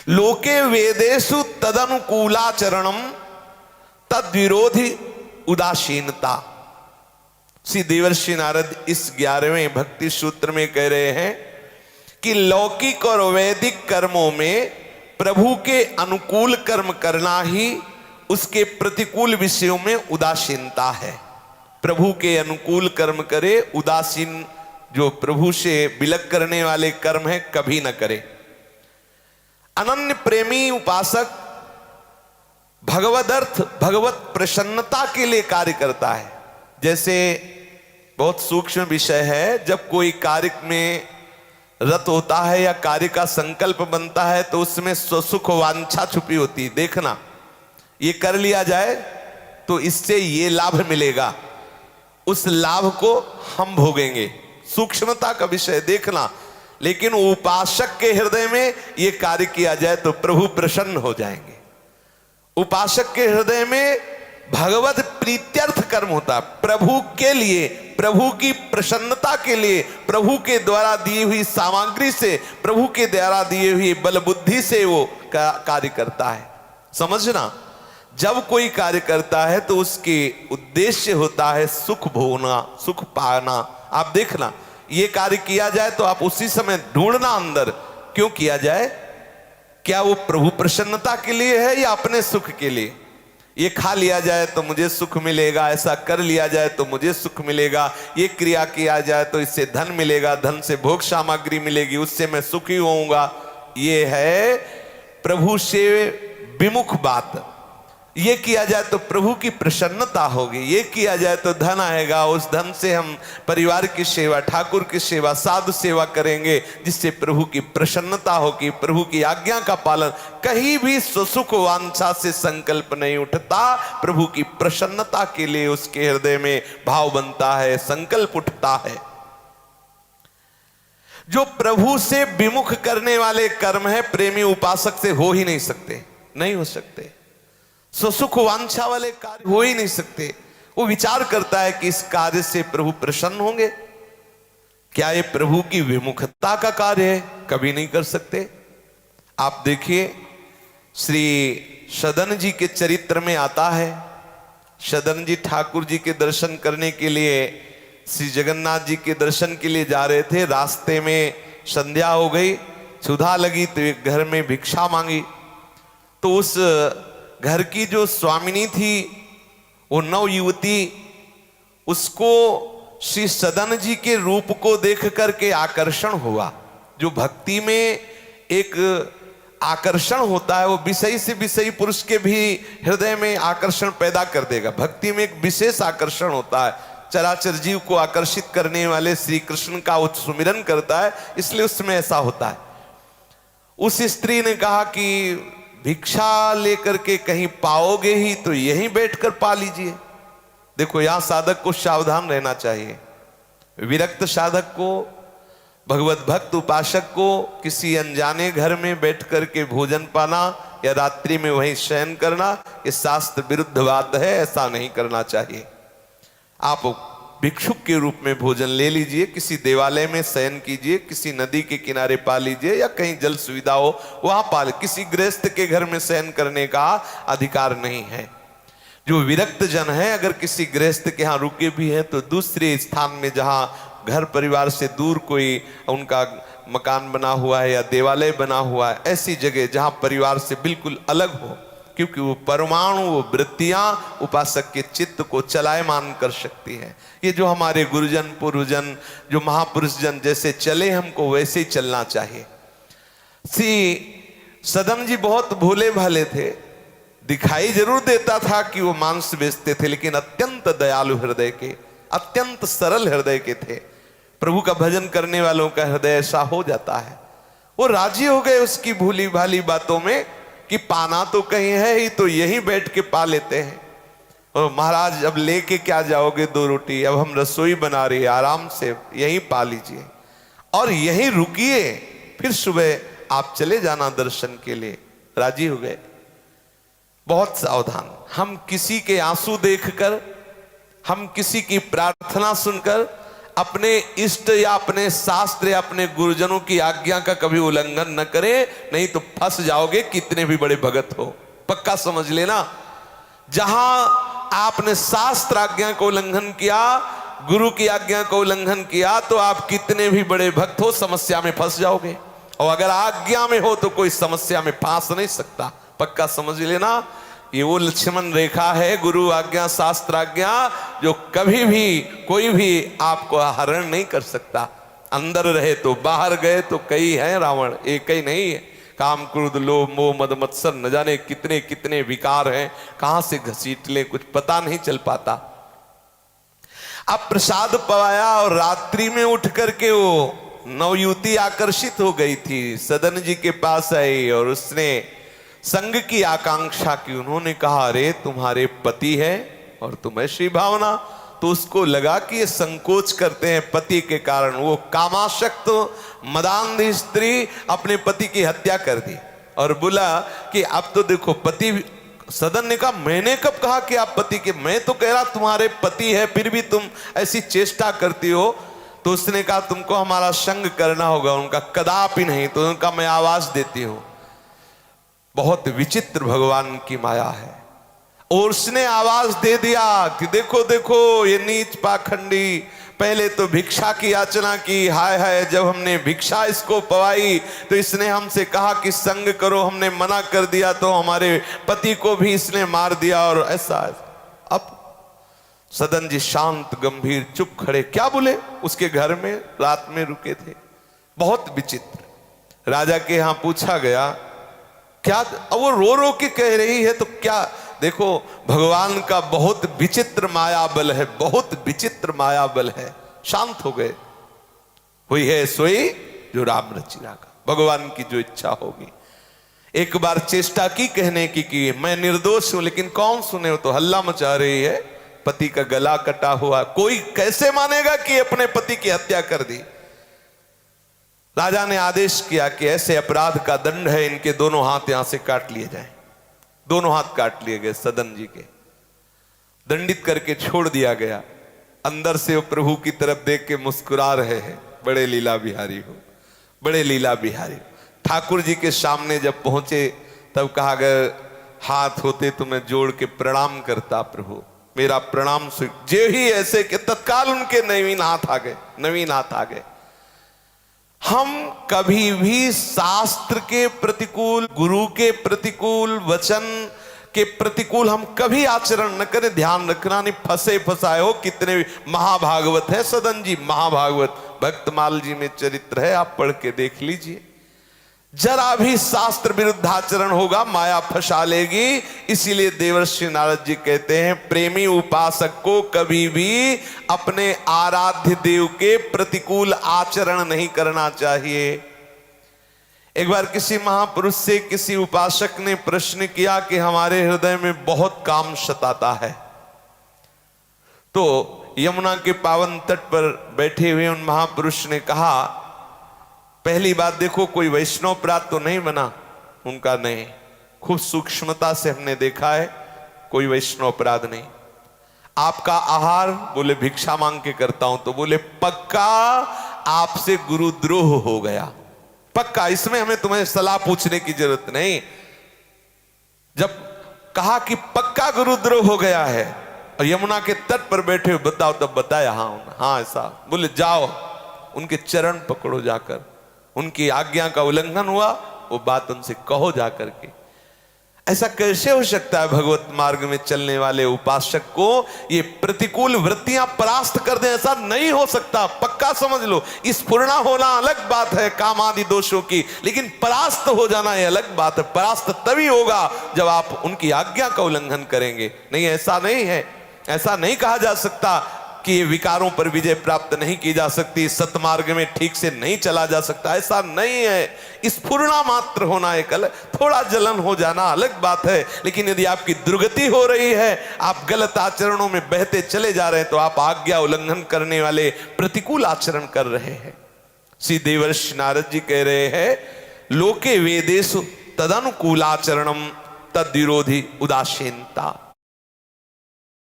लोके वेदेषु तदनुकूलाचरणम तद विरोधी उदासीनता। श्री देवर्षि नारद इस 11वें भक्ति सूत्र में कह रहे हैं कि लौकिक और वैदिक कर्मों में प्रभु के अनुकूल कर्म करना ही उसके प्रतिकूल विषयों में उदासीनता है। प्रभु के अनुकूल कर्म करे, उदासीन जो प्रभु से विलग करने वाले कर्म है कभी न करे। अनन्य प्रेमी उपासक भगवदर्थ भगवत प्रसन्नता के लिए कार्य करता है। जैसे बहुत सूक्ष्म विषय है, जब कोई कार्य में रत होता है या कार्य का संकल्प बनता है तो उसमें स्वसुख वांछा छुपी होती है। देखना, ये कर लिया जाए तो इससे ये लाभ मिलेगा, उस लाभ को हम भोगेंगे। सूक्ष्मता का विषय देखना। लेकिन उपासक के हृदय में ये कार्य किया जाए तो प्रभु प्रसन्न हो जाएंगे। उपासक के हृदय में भगवत प्रीत्यर्थ कर्म होता है, प्रभु के लिए, प्रभु की प्रसन्नता के लिए, प्रभु के द्वारा दी हुई सामग्री से, प्रभु के द्वारा दिए हुई बल बुद्धि से वो कार्य करता है। समझना, जब कोई कार्य करता है तो उसके उद्देश्य होता है सुख भोगना, सुख पाना। आप देखना, ये कार्य किया जाए तो आप उसी समय ढूंढना अंदर क्यों किया जाए, क्या वो प्रभु प्रसन्नता के लिए है या अपने सुख के लिए। ये खा लिया जाए तो मुझे सुख मिलेगा, ऐसा कर लिया जाए तो मुझे सुख मिलेगा, ये क्रिया किया जाए तो इससे धन मिलेगा, धन से भोग सामग्री मिलेगी, उससे मैं सुखी होऊंगा। ये है प्रभु से विमुख बात। ये किया जाए तो प्रभु की प्रसन्नता होगी, ये किया जाए तो धन आएगा, उस धन से हम परिवार की सेवा, ठाकुर की सेवा, साधु सेवा करेंगे, जिससे प्रभु की प्रसन्नता होगी, प्रभु की आज्ञा का पालन। कहीं भी सुसुख वांछा से संकल्प नहीं उठता, प्रभु की प्रसन्नता के लिए उसके हृदय में भाव बनता है, संकल्प उठता है। जो प्रभु से विमुख करने वाले कर्म है, प्रेमी उपासक से हो ही नहीं सकते, नहीं हो सकते। सुसुख वांछा वाले कार्य हो ही नहीं सकते। वो विचार करता है कि इस कार्य से प्रभु प्रसन्न होंगे, क्या ये प्रभु की विमुखता का कार्य है, कभी नहीं कर सकते। आप देखिए, श्री सदन जी के चरित्र में आता है, सदन जी ठाकुर जी के दर्शन करने के लिए श्री जगन्नाथ जी के दर्शन के लिए जा रहे थे। रास्ते में संध्या हो गई, क्षुधा लगी तो एक घर में भिक्षा मांगी। तो उस घर की जो स्वामिनी थी, वो नव युवती, उसको श्री सदन जी के रूप को देख करके आकर्षण हुआ। जो भक्ति में एक आकर्षण होता है, वो विषय से विषयी पुरुष के भी हृदय में आकर्षण पैदा कर देगा। भक्ति में एक विशेष आकर्षण होता है, चराचर जीव को आकर्षित करने वाले श्री कृष्ण का वो सुमिरन करता है, इसलिए उसमें ऐसा होता है। उस स्त्री ने कहा कि भिक्षा लेकर के कहीं पाओगे ही तो यहीं बैठकर पा लीजिए। देखो, यहां साधक को सावधान रहना चाहिए। विरक्त साधक को, भगवत भक्त उपासक को किसी अनजाने घर में बैठ करके भोजन पाना या रात्रि में वहीं शयन करना, ये शास्त्र विरुद्ध बात है, ऐसा नहीं करना चाहिए। आप भिक्षुक के रूप में भोजन ले लीजिए, किसी देवालय में शयन कीजिए, किसी नदी के किनारे पा लीजिए, या कहीं जल सुविधा हो वहां पा लीजिए। किसी गृहस्थ के घर में शयन करने का अधिकार नहीं है। जो विरक्त जन है, अगर किसी गृहस्थ के यहाँ रुके भी हैं तो दूसरे स्थान में, जहां घर परिवार से दूर कोई उनका मकान बना हुआ है या देवालय बना हुआ है, ऐसी जगह जहां परिवार से बिल्कुल अलग हो, क्योंकि वो परमाणु, वो वृत्तियां उपासक के चित्त को चलायमान कर सकती है। ये जो हमारे गुरुजन पुरुजन, जो महापुरुष जन जैसे चले, हमको वैसे ही चलना चाहिए। श्री सदन जी बहुत भोले भाले थे, दिखाई जरूर देता था कि वो मांस बेचते थे, लेकिन अत्यंत दयालु हृदय के, अत्यंत सरल हृदय के थे। प्रभु का भजन करने वालों का हृदय ऐसा हो जाता है। वो राजी हो गए उसकी भूली भाली बातों में कि पाना तो कहीं है ही, तो यहीं बैठ के पा लेते हैं। और महाराज, अब लेके क्या जाओगे 2 रोटी, अब हम रसोई बना रही है, आराम से यहीं पा लीजिए और यहीं रुकिए, फिर सुबह आप चले जाना दर्शन के लिए। राजी हो गए। बहुत सावधान, हम किसी के आंसू देखकर, हम किसी की प्रार्थना सुनकर अपने इष्ट या अपने शास्त्र या अपने गुरुजनों की आज्ञा का कभी उल्लंघन न करे, नहीं तो फंस जाओगे, कितने भी बड़े भगत हो। पक्का समझ लेना, जहां आपने शास्त्र आज्ञा को उल्लंघन किया, गुरु की आज्ञा को उल्लंघन किया, तो आप कितने भी बड़े भक्त हो समस्या में फंस जाओगे। और अगर आज्ञा में हो तो कोई समस्या में फंस नहीं सकता। पक्का समझ लेना, ये वो लक्ष्मण रेखा है, गुरु आज्ञा शास्त्र आज्ञा, जो कभी भी कोई भी आपको हरण नहीं कर सकता। अंदर रहे तो बाहर गए तो कई हैं रावण, एक ही नहीं है। काम क्रोध लोभ मोह मद मत्सर न जाने कितने कितने विकार हैं, कहां से घसीट ले कुछ पता नहीं चल पाता। अब प्रसाद पवाया और रात्रि में उठ करके वो नवयुवती आकर्षित हो गई थी, सदन जी के पास आई और उसने संग की आकांक्षा की। उन्होंने कहा, अरे तुम्हारे पति है और तुम ऐसी भावना। तो उसको लगा कि ये संकोच करते हैं पति के कारण। वो कामाशक्त मदांध स्त्री अपने पति की हत्या कर दी और बोला कि अब तो देखो पति। सदन ने कहा, मैंने कब कहा कि आप पति के, मैं तो कह रहा तुम्हारे पति है, फिर भी तुम ऐसी चेष्टा करती हो। तो उसने कहा, तुमको हमारा संग करना होगा। उनका कदापि नहीं। तो उनका मैं आवाज देती हूं। बहुत विचित्र भगवान की माया है। और उसने आवाज दे दिया कि देखो देखो ये नीच पाखंडी, पहले तो भिक्षा की याचना की, हाय हाय जब हमने भिक्षा इसको पवाई तो इसने हमसे कहा कि संग करो, हमने मना कर दिया तो हमारे पति को भी इसने मार दिया और ऐसा। अब सदन जी शांत गंभीर चुप खड़े, क्या बोले। उसके घर में रात में रुके थे। बहुत विचित्र। राजा के यहां पूछा गया, क्या। अब वो रो रो के कह रही है, तो क्या। देखो भगवान का बहुत विचित्र माया बल है, बहुत विचित्र माया बल है। शांत हो गए। हुई है सोई जो राम रचिया का, भगवान की जो इच्छा होगी। एक बार चेष्टा की कहने की मैं निर्दोष हूं, लेकिन कौन सुने। हो तो हल्ला मचा रही है, पति का गला कटा हुआ, कोई कैसे मानेगा कि अपने पति की हत्या कर दी। राजा ने आदेश किया कि ऐसे अपराध का दंड है, इनके दोनों हाथ यहां से काट लिए जाएं। दोनों हाथ काट लिए गए सदन जी के, दंडित करके छोड़ दिया गया। अंदर से वो प्रभु की तरफ देख के मुस्कुरा रहे हैं, बड़े लीला बिहारी हो, बड़े लीला बिहारी। ठाकुर जी के सामने जब पहुंचे तब कहा गया, हाथ होते तो मैं जोड़ के प्रणाम करता प्रभु, मेरा प्रणाम स्वीकार। जे ही ऐसे कि तत्काल उनके नवीन हाथ आ गए, नवीन हाथ आ गए। हम कभी भी शास्त्र के प्रतिकूल, गुरु के प्रतिकूल, वचन के प्रतिकूल हम कभी आचरण न करें। ध्यान रखना, नहीं फंसे फंसाए हो। कितने महाभागवत है सदन जी, महाभागवत भक्तमाल जी में चरित्र है, आप पढ़ के देख लीजिए। जरा भी शास्त्र विरुद्ध आचरण होगा माया फंसा लेगी। इसीलिए देवर्षि नारद जी कहते हैं, प्रेमी उपासक को कभी भी अपने आराध्य देव के प्रतिकूल आचरण नहीं करना चाहिए। एक बार किसी महापुरुष से किसी उपासक ने प्रश्न किया कि हमारे हृदय में बहुत काम सताता है। तो यमुना के पावन तट पर बैठे हुए उन महापुरुष ने कहा, पहली बात देखो, कोई वैष्णव अपराध तो नहीं बना उनका, नहीं, खूब सूक्ष्मता से हमने देखा है, कोई वैष्णव अपराध नहीं। आपका आहार, बोले भिक्षा मांग के करता हूं। तो बोले पक्का आपसे गुरुद्रोह हो गया, पक्का, इसमें हमें तुम्हें सलाह पूछने की जरूरत नहीं। जब कहा कि पक्का गुरुद्रोह हो गया है और यमुना के तट पर बैठे हो, बताओ, तब बताया हाँ ऐसा। बोले जाओ उनके चरण पकड़ो जाकर, उनकी आज्ञा का उल्लंघन हुआ, वो बात उनसे कहो जाकर के। ऐसा कैसे हो सकता है भगवत मार्ग में चलने वाले उपासक को ये प्रतिकूल वृत्तियां परास्त कर दें? ऐसा नहीं हो सकता, पक्का समझ लो। स्फुरना होना अलग बात है काम आदि दोषों की, लेकिन परास्त हो जाना ये अलग बात है। परास्त तभी होगा जब आप उनकी आज्ञा का उल्लंघन करेंगे। नहीं, ऐसा नहीं है, ऐसा नहीं कहा जा सकता कि ये विकारों पर विजय प्राप्त नहीं की जा सकती, सतमार्ग में ठीक से नहीं चला जा सकता, ऐसा नहीं है। स्फुरना मात्र होना एक अलग, थोड़ा जलन हो जाना अलग बात है। लेकिन यदि आपकी दुर्गति हो रही है, आप गलत आचरणों में बहते चले जा रहे हैं, तो आप आज्ञा उल्लंघन करने वाले प्रतिकूल आचरण कर रहे हैं। श्री देवर्षि नारद जी कह रहे हैं, लोके वेदेषु तदनुकूलाचरणम तद्विरोधी उदासीनता।